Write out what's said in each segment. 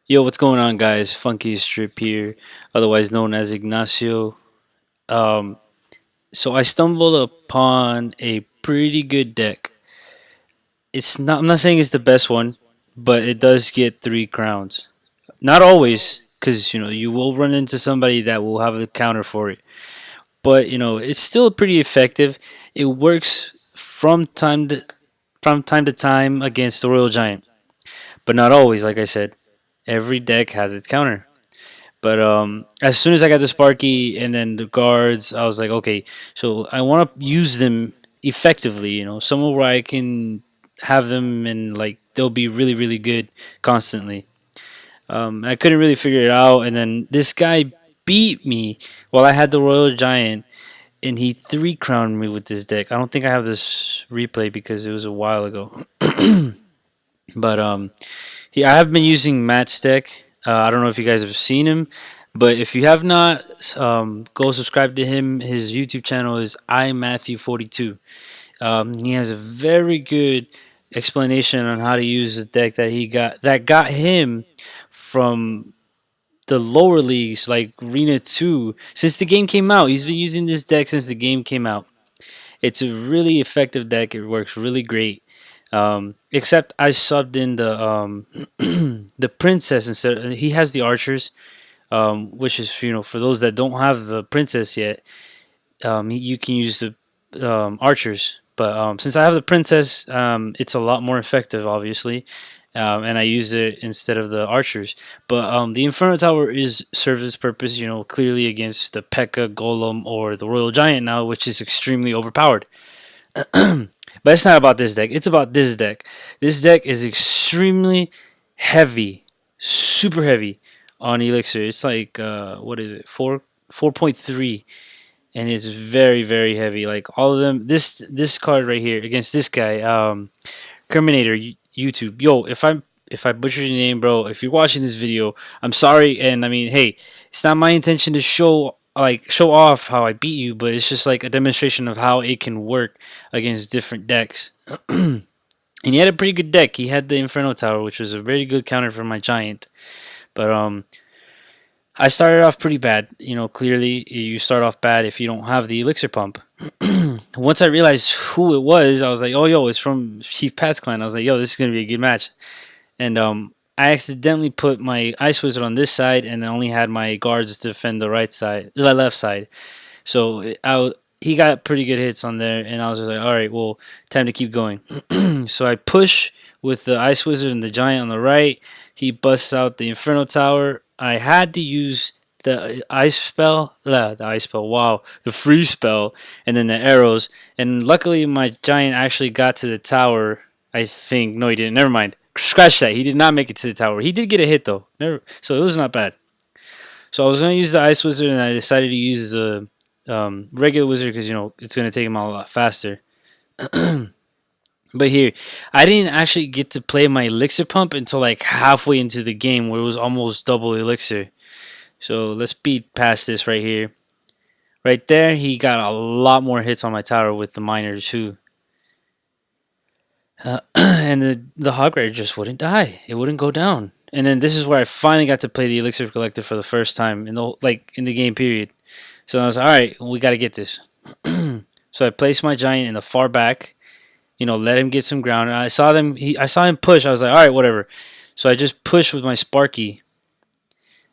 Yo, what's going on, guys? Funky Strip here, otherwise known as Ignacio. Um, so I stumbled upon a pretty good deck. It's not. I'm not saying it's the best one, but it does get 3 crowns. Not always, because you will run into somebody that will have the counter for it. But it's still pretty effective. It works from time to time against the Royal Giant, but not always. Like I said, every deck has its counter. But as soon as I got the Sparky and then the guards, I was like, okay, so I want to use them effectively. Somewhere where I can have them and like they'll be really, really good constantly. I couldn't really figure it out, and then this guy beat me while I had the Royal Giant, and he 3 crowned me with this deck. I don't think I have this replay because it was a while ago. But I have been using Matt's deck. I don't know if you guys have seen him, but if you have not, go subscribe to him. His YouTube channel is iMatthew42. He has a very good explanation on how to use the deck that got him from the lower leagues like Arena 2 since the game came out. He's been using this deck since the game came out. It's a really effective deck. It works really great. Except I subbed in the the princess instead. He has the archers, which is for those that don't have the princess yet. You can use the archers, but since I have the princess, it's a lot more effective, obviously. And I use it instead of the archers. But the Inferno Tower is serves its purpose, clearly against the P.E.K.K.A, Golem, or the Royal Giant now, which is extremely overpowered. But it's not about this deck. It's about this deck. This deck is extremely heavy, super heavy on Elixir. It's like what is it? 4.3, and it's very very heavy. Like all of them. This card right here against this guy, Terminator YouTube. Yo, if I butchered your name, bro, if you're watching this video, I'm sorry. And I mean, hey, it's not my intention to show off how I beat you, but it's just like a demonstration of how it can work against different decks. And he had a pretty good deck. He had the Inferno Tower, which was a very good counter for my Giant. But I started off pretty bad. Clearly you start off bad if you don't have the Elixir Pump. Once I realized who it was, I was like, "Oh, yo, it's from Chief Pat's clan." I was like, "Yo, this is gonna be a good match." And I accidentally put my Ice Wizard on this side, and I only had my guards defend the left side. So he got pretty good hits on there, and I was just like, "All right, well, time to keep going." So I push with the Ice Wizard and the Giant on the right. He busts out the Inferno Tower. I had to use the ice spell, the ice spell, wow, the freeze spell, and then the arrows. And luckily, my Giant actually got to the tower. I think no, he didn't. Never mind. Scratch that. He did not make it to the tower. He did get a hit though. Never. So it was not bad. So I was gonna use the ice wizard, and I decided to use the regular wizard because it's gonna take him out a lot faster. But here, I didn't actually get to play my elixir pump until like halfway into the game, where it was almost double elixir. So let's beat past this right here. Right there, he got a lot more hits on my tower with the miner too. And the hog rider just wouldn't die. It wouldn't go down. And then this is where I finally got to play the elixir collector for the first time in the game period. So I was like, all right, we got to get this. So I placed my giant in the far back. Let him get some ground. And I saw him push. I was like, all right, whatever. So I just pushed with my Sparky.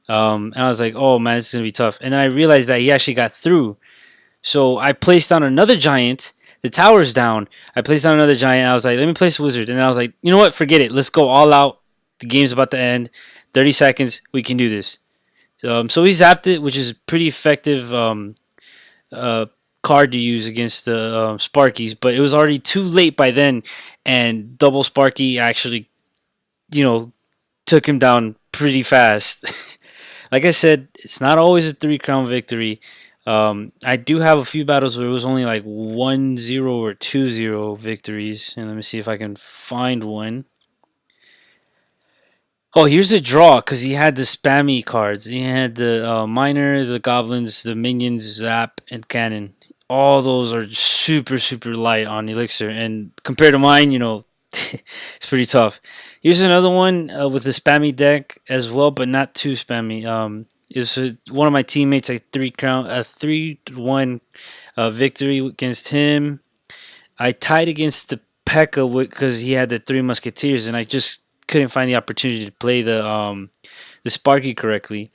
And I was like, oh man, this is gonna be tough. And then I realized that he actually got through. So I placed down another giant. The tower's down. I placed down another giant. I was like, let me place a wizard. And I was like, you know what? Forget it. Let's go all out. The game's about to end. 30 seconds. We can do this. So he zapped it, which is pretty effective card to use against the Sparkies. But it was already too late by then. And double Sparky actually, took him down pretty fast. Like I said, it's not always a 3 crown victory. I do have a few battles where it was only like 1-0 or 2-0 victories. And let me see if I can find one. Oh, here's a draw because he had the spammy cards. He had the miner, the goblins, the minions, zap, and cannon. All those are super, super light on elixir. And compared to mine, It's pretty tough. Here's another one with a spammy deck as well, but not too spammy. Is one of my teammates a 3-1 victory against him. I tied against the Pekka because he had the Three Musketeers, and I just couldn't find the opportunity to play the Sparky correctly.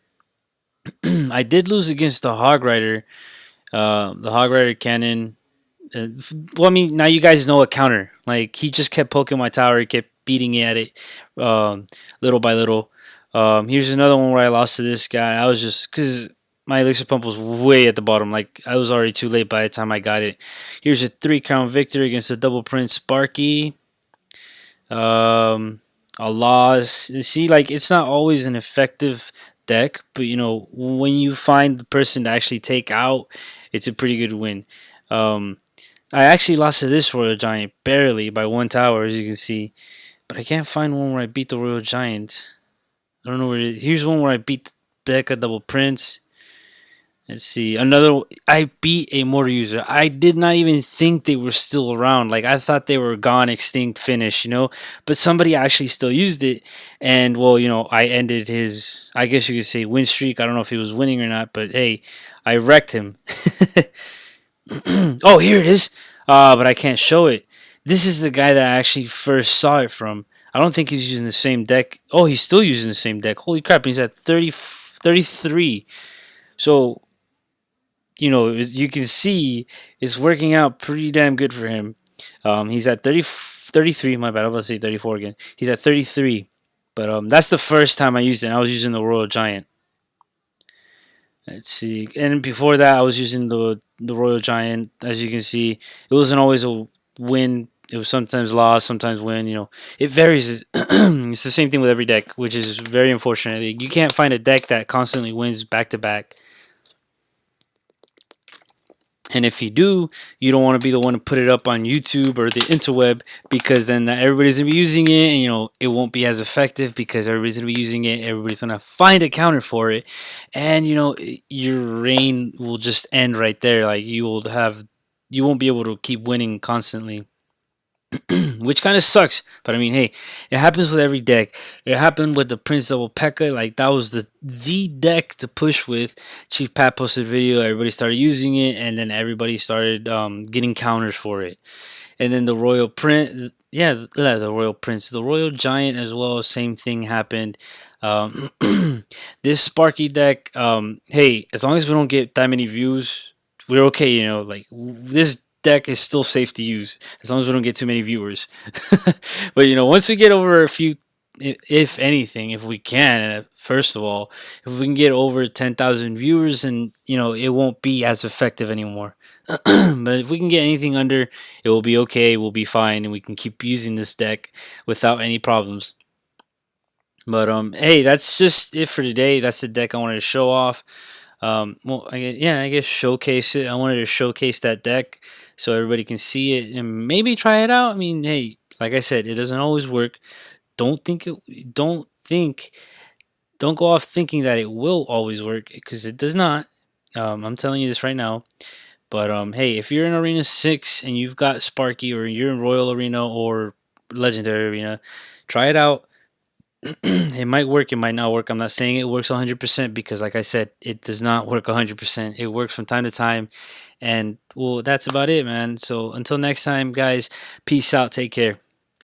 I did lose against the Hog Rider cannon. Well, I mean, now you guys know a counter. Like he just kept poking my tower, he kept beating at it, little by little. Here's another one where I lost to this guy. I was just because my elixir pump was way at the bottom. Like I was already too late by the time I got it. Here's a 3 crown victory against the double prince Sparky. Um, a loss. You see, like it's not always an effective deck, but you know when you find the person to actually take out, it's a pretty good win. Um, I actually lost to this Royal Giant barely by 1 tower, as you can see, but I can't find one where I beat the Royal Giant. I don't know where. Here's one where I beat Becca Double Prince. Let's see. Another. I beat a mortar user. I did not even think they were still around. Like I thought they were gone, extinct, finished. But somebody actually still used it, and well, I ended his. I guess you could say win streak. I don't know if he was winning or not, but hey, I wrecked him. Oh, here it is. But I can't show it. This is the guy that I actually first saw it from. I don't think he's using the same deck. Oh, he's still using the same deck. Holy crap, he's at 33. So, you can see it's working out pretty damn good for him. He's at 33. My bad, I was about to say 34 again. He's at 33. But that's the first time I used it. I was using the Royal Giant. Let's see. And before that, I was using the Royal Giant. As you can see, it wasn't always a win. It was sometimes loss, sometimes win. It varies. It's the same thing with every deck, which is very unfortunate. You can't find a deck that constantly wins back to back. And if you do, you don't want to be the one to put it up on YouTube or the interweb because then everybody's gonna be using it, and it won't be as effective because everybody's gonna be using it. Everybody's gonna find a counter for it, and your reign will just end right there. Like you won't be able to keep winning constantly. Which kind of sucks. But I mean, hey, it happens with every deck. It happened with the Prince Double P.E.K.K.A. Like that was the deck to push with. Chief Pat posted a video. Everybody started using it, and then everybody started getting counters for it. And then the Royal Prince, yeah, the Royal Prince, the Royal Giant as well. Same thing happened. Um, this Sparky deck. Hey, as long as we don't get that many views, we're okay. Like this deck is still safe to use as long as we don't get too many viewers. But once we get over a few, if anything, if we can, first of all, if we can get over 10,000 viewers, and it won't be as effective anymore. But if we can get anything under, it will be okay. We'll be fine, and we can keep using this deck without any problems. But hey, that's just it for today. That's the deck I wanted to show off. Well, I guess showcase it. I wanted to showcase that deck so everybody can see it and maybe try it out. I mean, hey, like I said, it doesn't always work. Don't think it. Don't think. Don't go off thinking that it will always work because it does not. I'm telling you this right now. But hey, if you're in Arena 6 and you've got Sparky, or you're in Royal Arena or Legendary Arena, try it out. It might work, it might not work. I'm not saying it works 100% because, like I said, it does not work 100%. It works from time to time. And, well, that's about it, man. So until next time, guys, peace out. Take care.